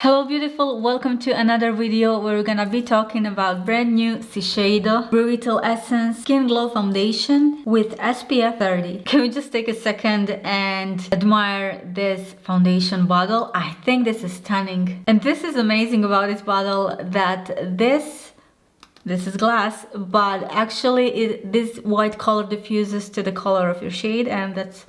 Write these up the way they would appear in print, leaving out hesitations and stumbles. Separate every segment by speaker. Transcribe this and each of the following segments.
Speaker 1: Hello beautiful, welcome to another video where we're gonna be talking about brand new Shiseido Revitalessence Skin Glow Foundation with SPF 30. Can we just take a second and admire this foundation bottle? I think this is stunning. And this is amazing about this bottle that this is glass, but actually this white color diffuses to the color of your shade, and that's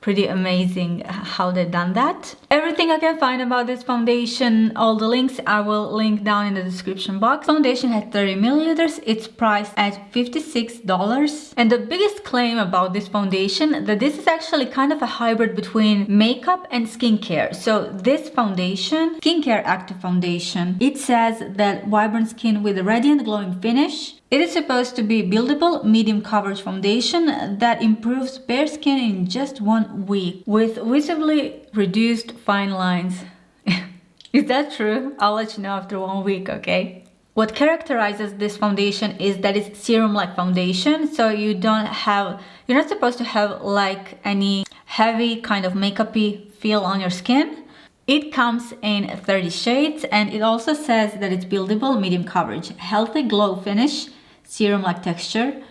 Speaker 1: pretty amazing how they've done that. Everything I can find about this foundation, all the links I will link down in the description box. Foundation had 30 milliliters. It's priced at $56. And the biggest claim about this foundation, that this is actually kind of a hybrid between makeup and skincare. So this foundation, skincare active foundation, it says that vibrant skin with a radiant glowing finish. It is supposed to be buildable, medium coverage foundation that improves bare skin in just 1 week with visibly reduced fine lines. Is that true? I'll let you know after 1 week, okay? What characterizes this foundation is that it's serum-like foundation, so you're not supposed to have like any heavy kind of makeup-y feel on your skin. It comes in 30 shades, and it also says that it's buildable, medium coverage, healthy glow finish, serum-like texture,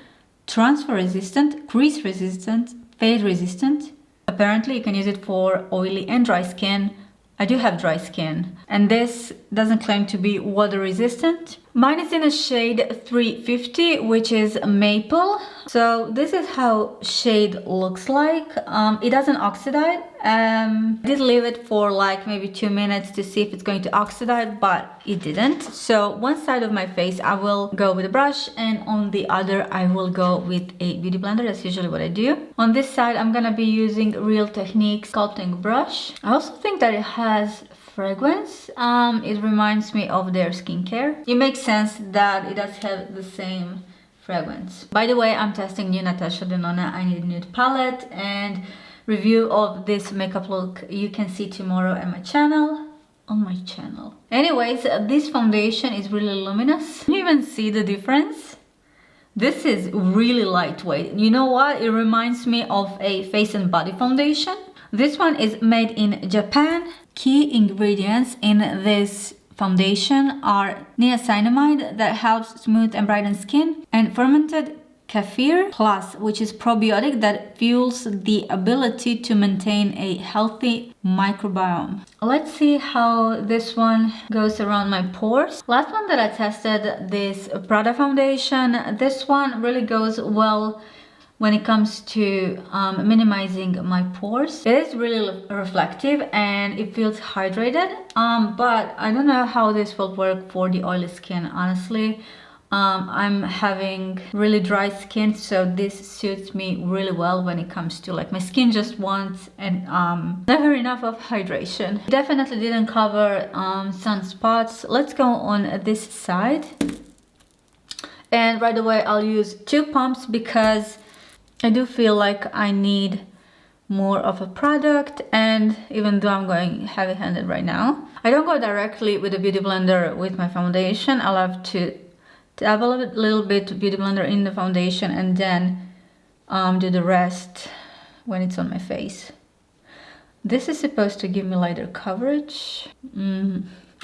Speaker 1: transfer resistant, crease resistant, fade resistant. Apparently you can use it for oily and dry skin. I do have dry skin, and this doesn't claim to be water resistant. Mine is in a shade 350, which is maple. So this is how shade looks like. It doesn't oxidize. I did leave it for like maybe 2 minutes to see if it's going to oxidize, but it didn't. So one side of my face I will go with a brush, and on the other I will go with a beauty blender. That's usually what I do. On this side I'm gonna be using Real Technique sculpting brush. I also think that it has fragrance. It reminds me of their skincare. It makes sense that it does have the same fragrance. By the way, I'm testing new Natasha Denona I Need a Nude palette, and review of this makeup look you can see tomorrow on my channel. Anyways, this foundation is really luminous. Can you even see the difference? This is really lightweight. You know what? It reminds me of a face and body foundation. This one is made in Japan. Key ingredients in this foundation are niacinamide that helps smooth and brighten skin, and fermented kefir plus, which is probiotic that fuels the ability to maintain a healthy microbiome. Let's see how this one goes around my pores. Last one that I tested, this Prada foundation, this one really goes well when it comes to minimizing my pores. It is really reflective and it feels hydrated, but I don't know how this will work for the oily skin, honestly. I'm having really dry skin, so this suits me really well when it comes to like my skin just wants and never enough of hydration. Definitely didn't cover sunspots. Let's go on this side, and right away I'll use 2 pumps because I do feel like I need more of a product, and even though I'm going heavy-handed right now, I don't go directly with a beauty blender with my foundation. I love to dab a little bit beauty blender in the foundation and then do the rest when it's on my face. This is supposed to give me lighter coverage.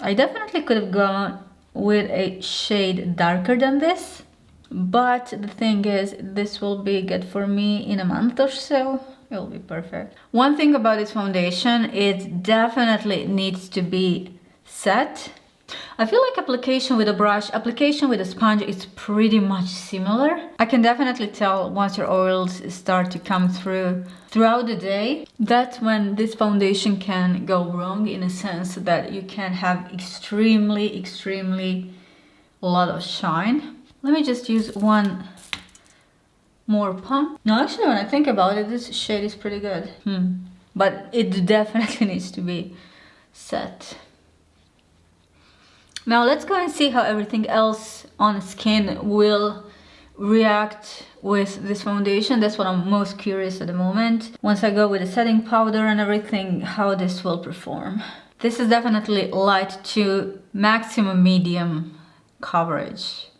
Speaker 1: I definitely could have gone with a shade darker than this, but the thing is, this will be good for me in a month or so. It will be perfect. One thing about this foundation, it definitely needs to be set. I feel like application with a brush, application with a sponge is pretty much similar. I can definitely tell once your oils start to come through throughout the day, that's when this foundation can go wrong, in a sense that you can have extremely a lot of shine. Let me just use one more pump. No, actually when I think about it, this shade is pretty good. But it definitely needs to be set. Now let's go and see how everything else on the skin will react with this foundation. That's what I'm most curious at the moment. Once I go with the setting powder and everything, how this will perform. This is definitely light to maximum medium coverage.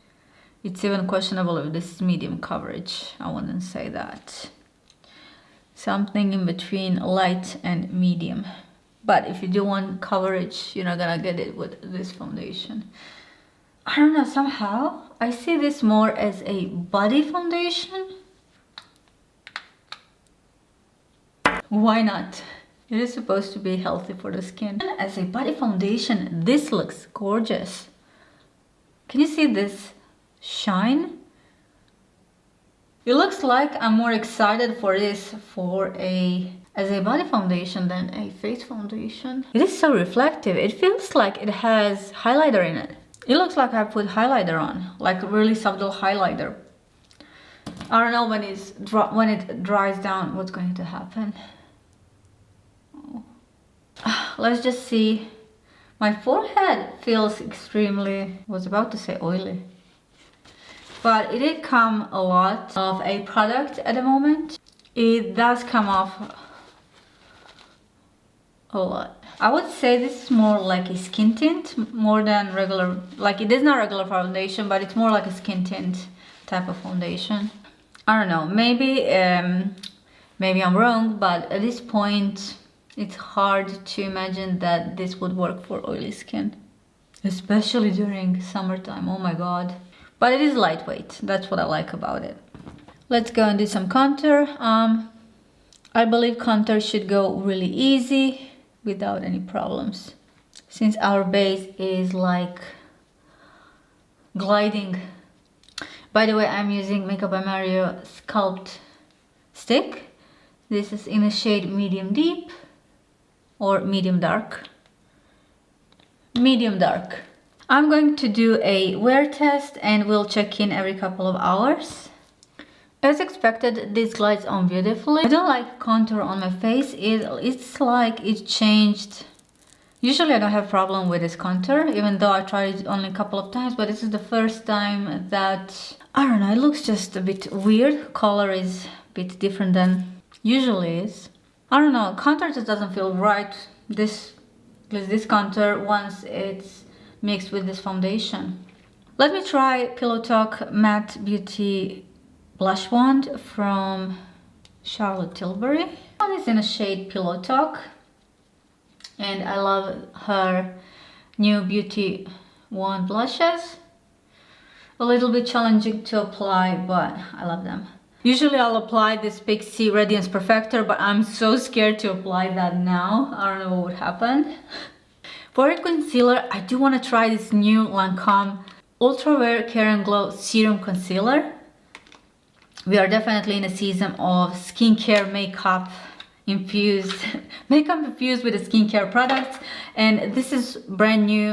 Speaker 1: It's even questionable if this is medium coverage. I wouldn't say that. Something in between light and medium. But if you do want coverage, you're not gonna get it with this foundation. I don't know, somehow I see this more as a body foundation. Why not? It is supposed to be healthy for the skin. And as a body foundation, this looks gorgeous. Can you see this shine? It looks like I'm more excited for this as a body foundation than a face foundation. It is so reflective. It feels like it has highlighter in it. It looks like I put highlighter on, like a really subtle highlighter. I don't know when it dries down what's going to happen. Let's just see. My forehead feels extremely, I was about to say oily. But it did come a lot of a product at the moment. It does come off a lot. I would say this is more like a skin tint more than regular, like it is not regular foundation, but it's more like a skin tint type of foundation. I don't know, maybe I'm wrong, but at this point it's hard to imagine that this would work for oily skin, especially during summertime. Oh my god. But it is lightweight, that's what I like about it. Let's go and do some contour. I believe contour should go really easy without any problems, since our base is like gliding. By the way, I'm using Makeup by Mario Sculpt Stick. This is in a shade medium deep or medium dark. Medium dark. I'm going to do a wear test and we'll check in every couple of hours. As expected, this glides on beautifully. I don't like contour on my face. It's like it changed. Usually I don't have problem with this contour, even though I tried it only a couple of times, but this is the first time that, I don't know, it looks just a bit weird. Color is a bit different than usually is. I don't know, contour just doesn't feel right. This contour once it's mixed with this foundation. Let me try Pillow Talk Matte Beauty Blush Wand from Charlotte Tilbury. This one is in a shade Pillow Talk, and I love her new Beauty Wand blushes. A little bit challenging to apply, but I love them. Usually I'll apply this Pixie Radiance Perfector, but I'm so scared to apply that now. I don't know what would happen. For a concealer, I do want to try this new Lancome Ultra Wear Care and Glow Serum Concealer. We are definitely in a season of skincare makeup infused with the skincare products, and this is brand new.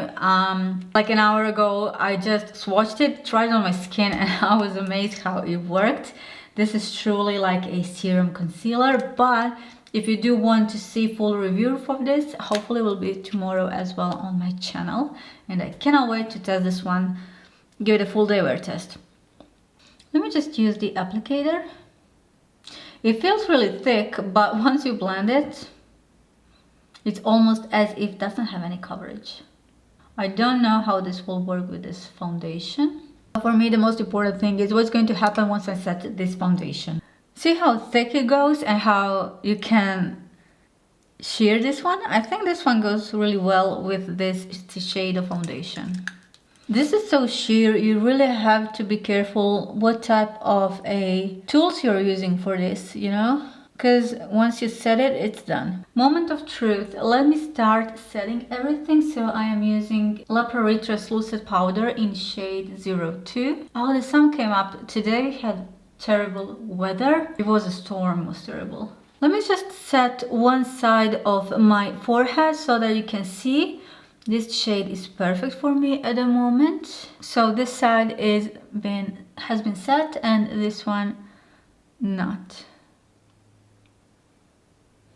Speaker 1: Like an hour ago I just swatched it, tried it on my skin, and I was amazed how it worked. This is truly like a serum concealer, but if you do want to see full review for this, hopefully it will be tomorrow as well on my channel, and I cannot wait to test this one, give it a full day wear test. Let me just use the applicator. It feels really thick, but once you blend it, it's almost as if it doesn't have any coverage. I don't know how this will work with this foundation. For me, the most important thing is what's going to happen once I set this foundation. See how thick it goes and how you can sheer this one? I think this one goes really well with this Shiseido foundation. This is so sheer, you really have to be careful what type of tools you're using for this, you know? Because once you set it, it's done. Moment of truth. Let me start setting everything. So I am using La Prairie Translucent Powder in shade 02. Oh, the sun came up. Today we had terrible weather. It was a storm, it was terrible. Let me just set one side of my forehead so that you can see. This shade is perfect for me at the moment. So this side has been set and this one not.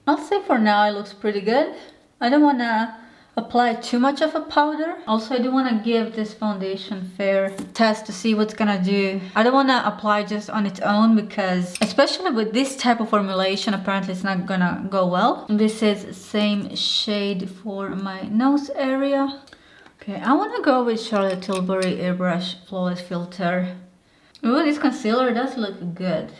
Speaker 1: I'll say for now it looks pretty good. I don't want to apply too much of a powder. Also, I do want to give this foundation fair test to see what's gonna do. I don't want to apply just on its own because, especially with this type of formulation, apparently it's not gonna go well. This is same shade for my nose area. Okay, I want to go with Charlotte Tilbury Airbrush Flawless Filter. Ooh, this concealer does look good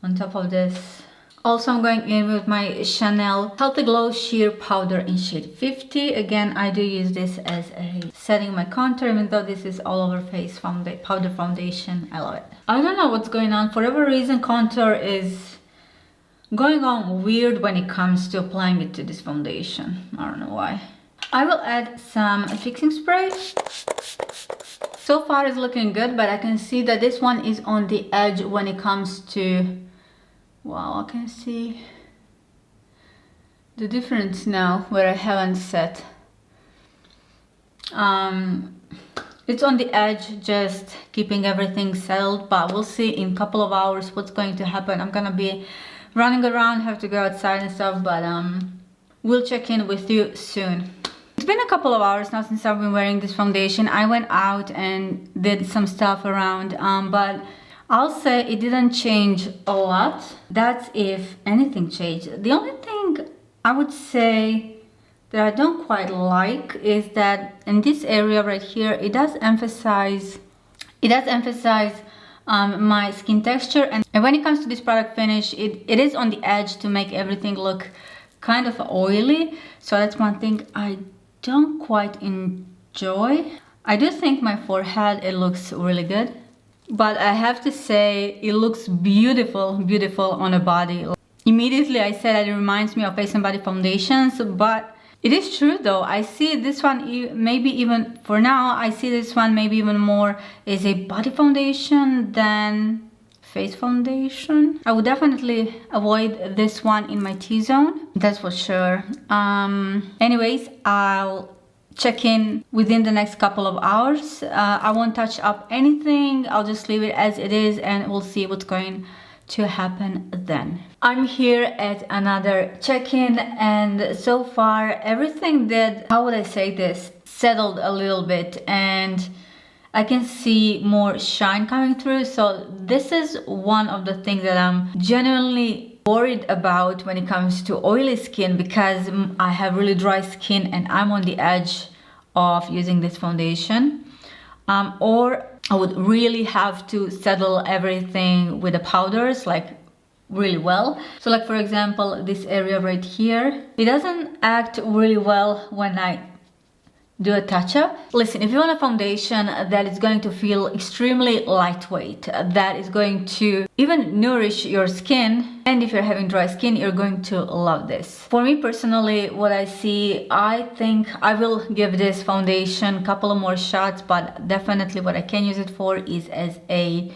Speaker 1: on top of this Also, I'm going in with my Chanel Healthy Glow Sheer Powder in shade 50. Again, I do use this as a setting my contour, even though this is all over face powder foundation. I love it. I don't know what's going on. For whatever reason, contour is going on weird when it comes to applying it to this foundation. I don't know why. I will add some fixing spray. So far it's looking good, but I can see that this one is on the edge when it comes to... Wow, I can see the difference now where I haven't set. It's on the edge, just keeping everything settled, but we'll see in a couple of hours what's going to happen. I'm gonna be running around, have to go outside and stuff, but we'll check in with you soon. It's been a couple of hours now since I've been wearing this foundation. I went out and did some stuff around, but I'll say it didn't change a lot. That's if anything changed. The only thing I would say that I don't quite like is that in this area right here, it does emphasize my skin texture, and when it comes to this product finish, it is on the edge to make everything look kind of oily. So that's one thing I don't quite enjoy. I do think my forehead, it looks really good. But I have to say, it looks beautiful, beautiful on a body. Immediately I said that it reminds me of Face and Body foundations, but it is true though. I see this one, maybe even for now, I see this one maybe even more as a body foundation than face foundation. I would definitely avoid this one in my T-zone, that's for sure. Anyways, I'll check in within the next couple of hours. I won't touch up anything. I'll just leave it as it is and we'll see what's going to happen then. I'm here at another check-in, and so far everything did, how would I say this, settled a little bit, and I can see more shine coming through. So this is one of the things that I'm genuinely worried about when it comes to oily skin, because I have really dry skin and I'm on the edge of using this foundation, or I would really have to settle everything with the powders like really well. So like for example, this area right here, it doesn't act really well when I do a touch-up. Listen, if you want a foundation that is going to feel extremely lightweight, that is going to even nourish your skin, and if you're having dry skin, you're going to love this. For me personally, what I see, I think I will give this foundation a couple of more shots, but definitely what I can use it for is as a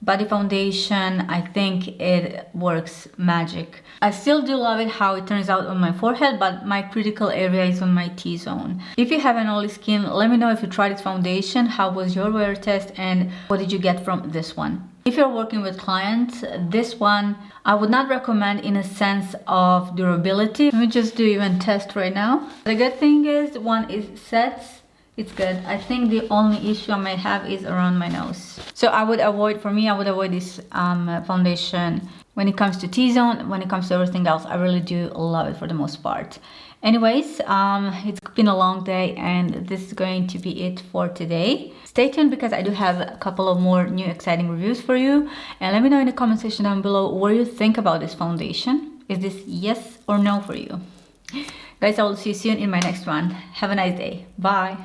Speaker 1: body foundation. I think it works magic. I still do love it how it turns out on my forehead, but my critical area is on my T-zone. If you have an oily skin, let me know if you tried this foundation, how was your wear test, and what did you get from this one. If you're working with clients, this one I would not recommend in a sense of durability. Let me just do even test right now. The good thing is one is sets. It's good. I think the only issue I might have is around my nose. So I would avoid this foundation when it comes to T-zone. When it comes to everything else, I really do love it for the most part. Anyways, it's been a long day and this is going to be it for today. Stay tuned because I do have a couple of more new exciting reviews for you. And let me know in the comment section down below what you think about this foundation. Is this yes or no for you? Guys, I will see you soon in my next one. Have a nice day. Bye.